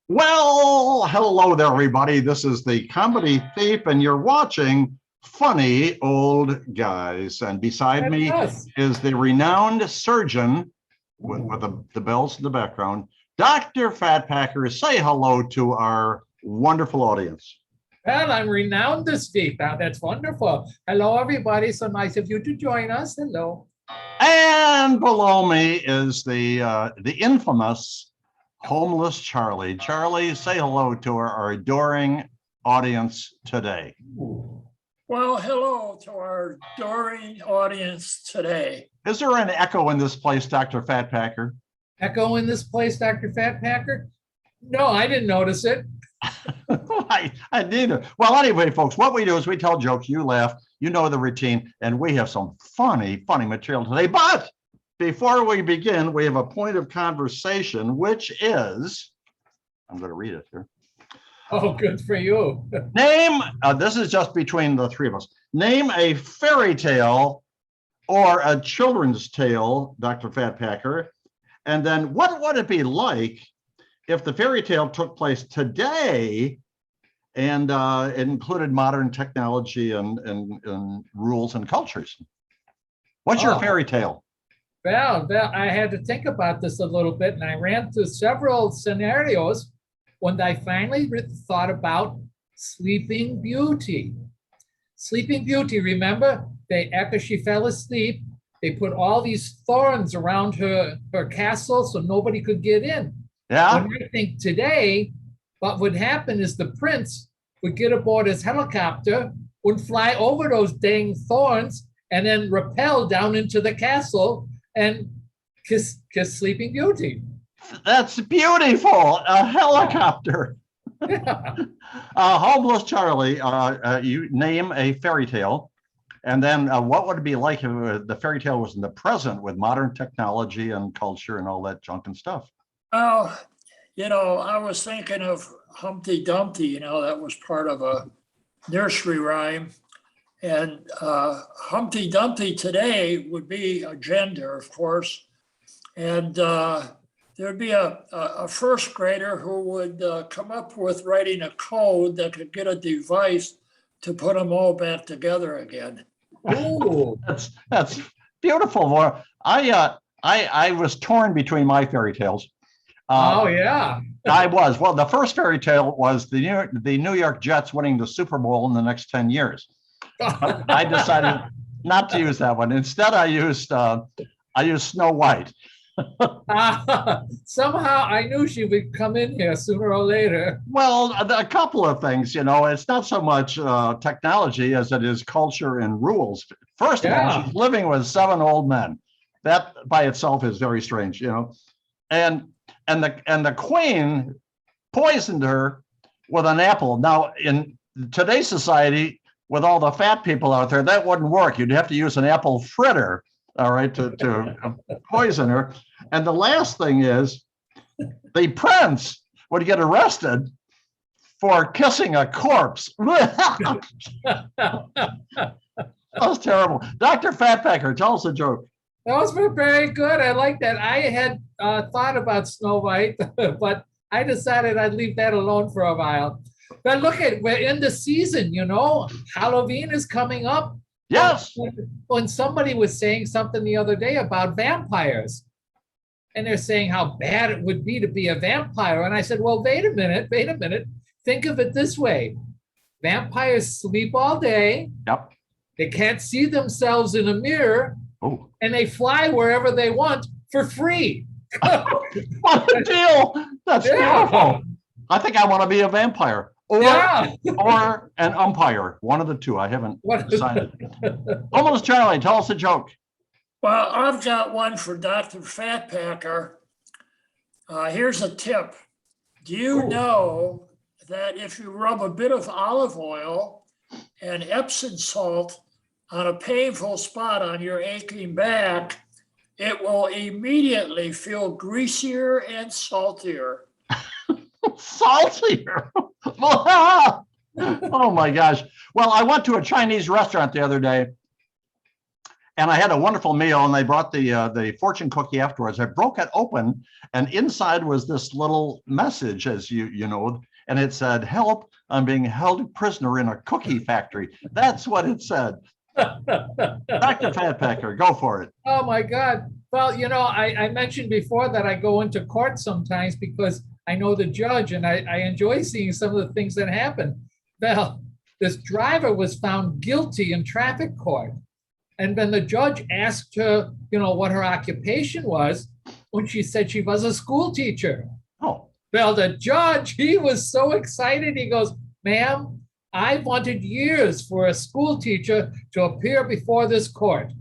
Well, hello there, everybody. This is the Comedy Thief, and you're watching Funny Old Guys. And beside That's me us. is the renowned surgeon with the bells in the background, Dr. Fat Packer. Say hello to our wonderful audience. Well, I'm renowned this week. That's wonderful. Hello, everybody. So nice of you to join us. Hello. And below me is the infamous homeless Charlie. Charlie, say hello to our adoring audience today. Well, hello to our adoring audience today. Is there an echo in this place, Dr. Fat Packer? Echo in this place, Dr. Fat Packer? No, I didn't notice it. I neither. Well, anyway, folks, what we do is we tell jokes, you laugh, you know the routine, and we have some funny material today. But before we begin, we have a point of conversation, which is, I'm going to read it here. Oh, good for you. Name, this is just between the three of us. Name a fairy tale or a children's tale, Dr. Fat Packer. And then what would it be like if the fairy tale took place today and it included modern technology and rules and cultures? What's your fairy tale? Well, I had to think about this a little bit, and I ran through several scenarios when I finally thought about Sleeping Beauty. Sleeping Beauty, remember? After she fell asleep, they put all these thorns around her castle so nobody could get in. Yeah. When I think today, what would happen is the prince would get aboard his helicopter, would fly over those dang thorns, and then rappel down into the castle and kiss Sleeping Beauty. That's beautiful. A helicopter. Yeah. Homeless Charlie, you name a fairy tale. And then what would it be like if the fairy tale was in the present with modern technology and culture and all that junk and stuff? Oh, I was thinking of Humpty Dumpty, that was part of a nursery rhyme. And Humpty Dumpty today would be a gender, of course. And there'd be a first grader who would come up with writing a code that could get a device to put them all back together again. Oh, That's beautiful. Well, I was torn between my fairy tales. oh yeah. I was. Well, the first fairy tale was the New York Jets winning the Super Bowl in the next 10 years. I decided not to use that one. Instead, I used Snow White. Somehow I knew she would come in here sooner or later. Well, a couple of things, it's not so much technology as it is culture and rules. First of all, she's living with 7 old men. That by itself is very strange, and the queen poisoned her with an apple. Now, in today's society, with all the fat people out there, that wouldn't work. You'd have to use an apple fritter, all right, to poison her. And the last thing is, the prince would get arrested for kissing a corpse. That was terrible. Dr. Fatpacker, tell us a joke. Those were very good. I like that. I had thought about Snow White, but I decided I'd leave that alone for a while. But look we're in the season, Halloween is coming up. Yes. When somebody was saying something the other day about vampires, and they're saying how bad it would be to be a vampire. And I said, well, wait a minute. Think of it this way. Vampires sleep all day. Yep. They can't see themselves in a mirror. Oh. And they fly wherever they want for free. What a deal. That's beautiful. I think I want to be a vampire or an umpire. One of the two. I haven't decided. Almost Charlie, tell us a joke. Well, I've got one for Dr. Fat Packer. Here's a tip. Do you know that if you rub a bit of olive oil and Epsom salt on a painful spot on your aching back, it will immediately feel greasier and saltier? Saltier? Oh my gosh. Well, I went to a Chinese restaurant the other day, and I had a wonderful meal, and they brought the fortune cookie afterwards. I broke it open, and inside was this little message, as you know, and it said, "Help, I'm being held prisoner in a cookie factory." That's what it said. Dr. Fatpacker, go for it. Oh my God. Well, you know, I mentioned before that I go into court sometimes because I know the judge and I enjoy seeing some of the things that happen. Well, this driver was found guilty in traffic court. And then the judge asked her, you know, what her occupation was, when she said she was a school teacher. Oh. Well, the judge, he was so excited. He goes, "Ma'am, I wanted years for a school teacher to appear before this court.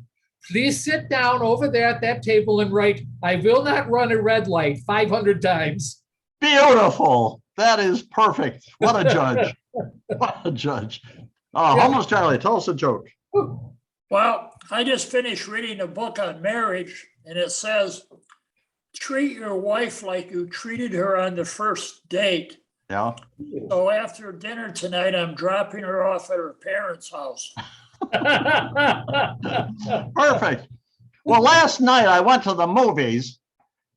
Please sit down over there at that table and write, 'I will not run a red light,' 500 times. Beautiful. That is perfect. What a judge. What a judge. Homeless Charlie, tell us a joke. Well, I just finished reading a book on marriage, and it says, treat your wife like you treated her on the first date. Yeah. So after dinner tonight, I'm dropping her off at her parents' house. Perfect. Well, last night I went to the movies.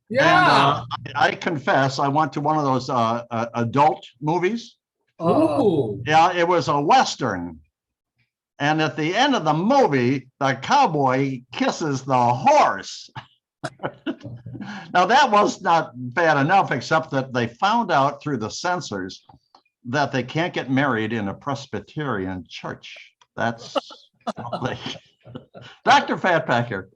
Yeah. And I confess, I went to one of those adult movies. Ooh. Yeah, it was a Western. And at the end of the movie, the cowboy kisses the horse. Now, that was not bad enough, except that they found out through the censors that they can't get married in a Presbyterian church. That's Dr. Fatpacker.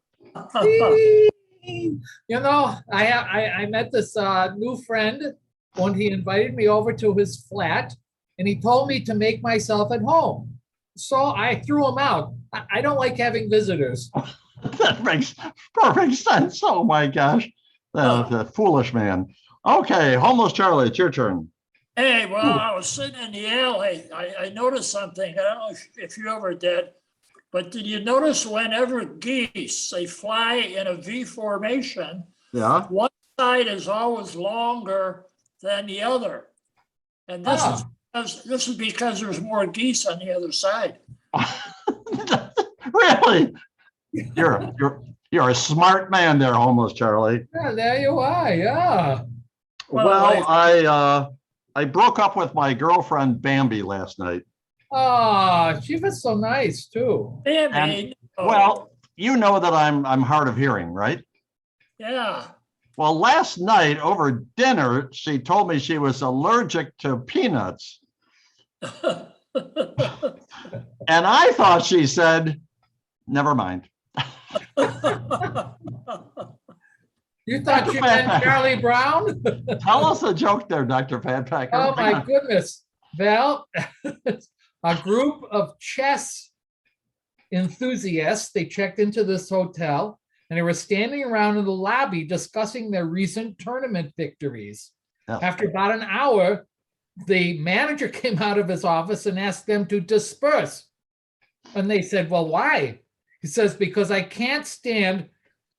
You know, I met this new friend when he invited me over to his flat, and he told me to make myself at home. So I threw him out. I don't like having visitors. That makes perfect sense. Oh my gosh, the foolish man. Okay, Homeless Charlie, it's your turn. Hey, well, I was sitting in the alley. I noticed something. I don't know if you ever did, but did you notice whenever geese, they fly in a V formation, Yeah. one side is always longer than the other. And this is because there's more geese on the other side. Really? You're a smart man there, Homeless Charlie. Yeah, there you are. Yeah. Well, I broke up with my girlfriend Bambi last night. Oh, she was so nice too. Bambi. Well, you know that I'm hard of hearing, right? Yeah. Well, last night over dinner, she told me she was allergic to peanuts. And I thought she said, never mind. You thought you meant Charlie Brown? Tell us a joke there, Dr. Fatpacker. Oh my goodness. Well, a group of chess enthusiasts, they checked into this hotel and they were standing around in the lobby discussing their recent tournament victories. Yeah. After about an hour, the manager came out of his office and asked them to disperse. And they said, "Well, why?" He says, "Because I can't stand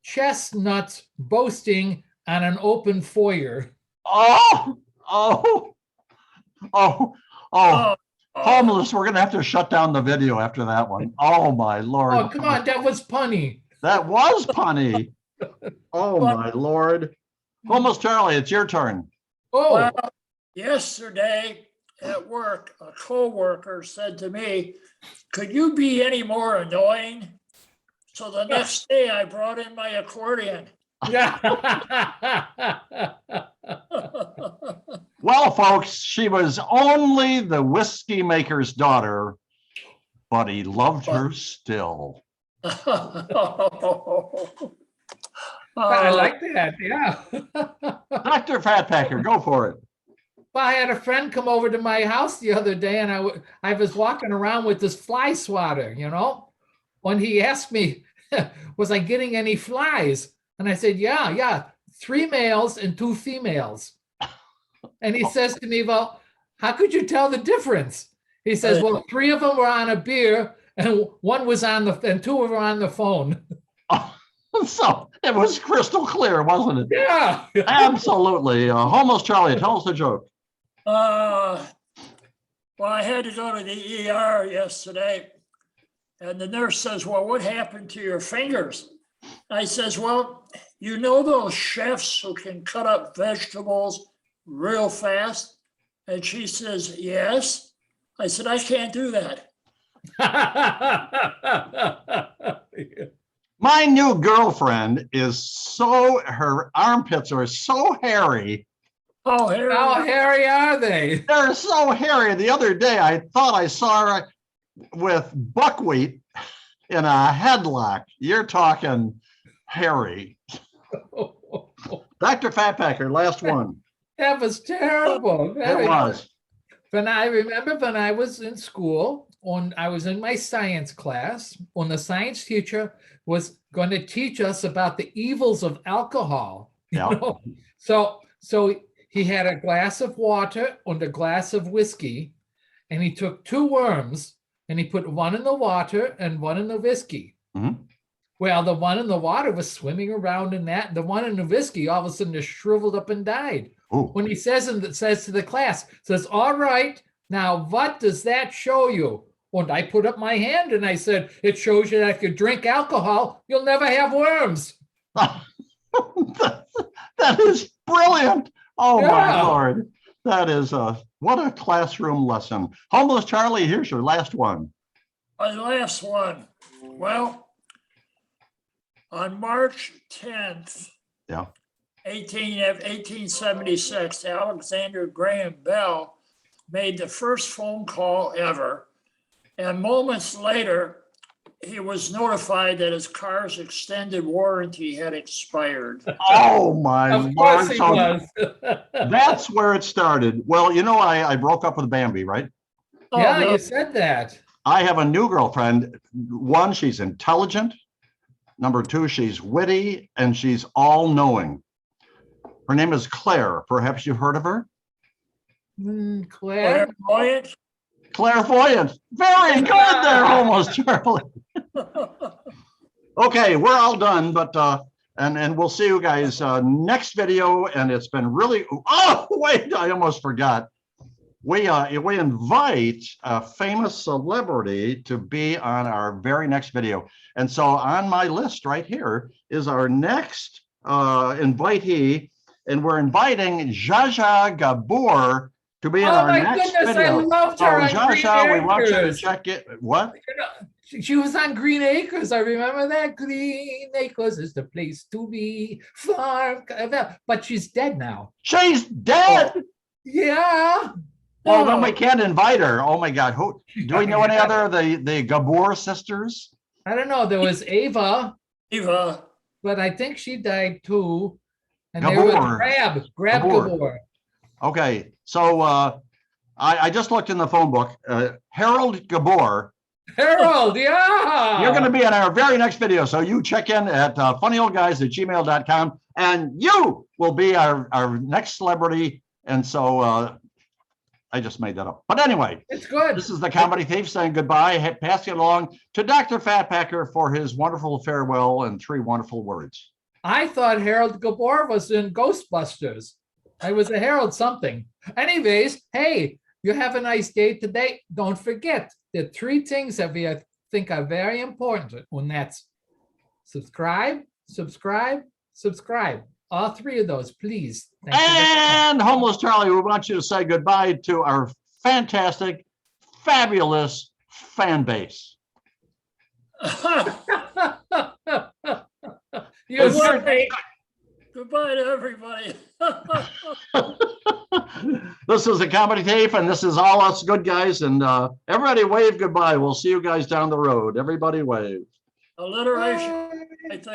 chestnuts boasting on an open foyer." Oh. Homeless, we're going to have to shut down the video after that one. Oh, my Lord. Oh, come on. That was punny. That was punny. Oh, my Lord. Homeless Charlie, it's your turn. Oh, Well, yesterday at work, a coworker said to me, "Could you be any more annoying?" So the next day I brought in my accordion. yeah. Well, folks, she was only the whiskey maker's daughter, but he loved her still. I like that. Yeah. Dr. Fatpacker, go for it. Well, I had a friend come over to my house the other day, and I was walking around with this fly swatter, you know, when he asked me, was I getting any flies? And I said, yeah, 3 males and 2 females. And he says to me, "Well, how could you tell the difference?" He says, "Well, 3 of them were on a beer and 1 was on and 2 were on the phone." So it was crystal clear, wasn't it? Yeah. Absolutely. Homeless Charlie, tell us a joke. Well, I had to go to the ER yesterday, And the nurse says, well, what happened to your fingers? I says, well, you know those chefs who can cut up vegetables real fast? And she says, yes. I said, I can't do that. My new girlfriend her armpits are so hairy. Oh, Harry. How hairy are they? They're so hairy. The other day, I thought I saw her with buckwheat in a headlock. You're talking hairy. Dr. Fatpacker, last one. That was terrible. It was. But I remember when I was in school, I was in my science class, when the science teacher was going to teach us about the evils of alcohol. Yeah. You know? So he had a glass of water and a glass of whiskey, and he took 2 worms and he put one in the water and one in the whiskey. Mm-hmm. Well, the one in the water was swimming around in that. The one in the whiskey all of a sudden just shriveled up and died. Ooh. When he says to the class, says, all right, now what does that show you? And I put up my hand and I said, it shows you that if you drink alcohol, you'll never have worms. That is brilliant. Oh, my Yeah. Lord. That is what a classroom lesson. Homeless Charlie, here's your last one. My last one. Well, on March 10th, Yeah. 1876, Alexander Graham Bell made the first phone call ever. And moments later, he was notified that his car's extended warranty had expired. Oh, my Of course Lord. he So was. that's where it started. Well, you know, I broke up with Bambi, right? Yeah, no. you said that. I have a new girlfriend. 1, she's intelligent. Number 2, she's witty, and she's all-knowing. Her name is Claire. Perhaps you've heard of her? Claire. Clairvoyant? Clairvoyant. Very good there, almost, Charlie. Okay, we're all done, but and we'll see you guys next video. And it's been really, oh wait, I almost forgot. We invite a famous celebrity to be on our very next video. And so on my list right here is our next invitee, and we're inviting Jaja Gabor to be in our next goodness, video. I loved her on Jaja, we Green want you to Acres. check it. What? You know, she was on Green Acres. I remember that. Green Acres is the place to be. Farm, but she's dead now. She's dead. Yeah. Well, then we can't invite her. Oh my God. Who do we know any other of the Gabor sisters? I don't know. There was Ava, Eva. but I think she died too. And there was Gabor. Grab Gabor. Gabor. Okay. So I just looked in the phone book. Harold Gabor. Harold, yeah. You're going to be in our very next video. So you check in at funnyoldguys@gmail.com, and you will be our next celebrity. And so I just made that up. But anyway, It's good. this is the Comedy Thief saying goodbye, passing it along to Dr. Fatpacker for his wonderful farewell and 3 wonderful words. I thought Harold Gabor was in Ghostbusters. I was a Harold something. Anyways, hey, you have a nice day today. Don't forget the 3 things that we think are very important, and that's subscribe, subscribe, subscribe. All 3 of those, please. Thank you very much. And Homeless Charlie, we want you to say goodbye to our fantastic, fabulous fan base. You Goodbye. say- Goodbye to everybody. This is the Comedy Tape, and this is all us good guys. And everybody wave goodbye. We'll see you guys down the road. Everybody wave. Alliteration, I think.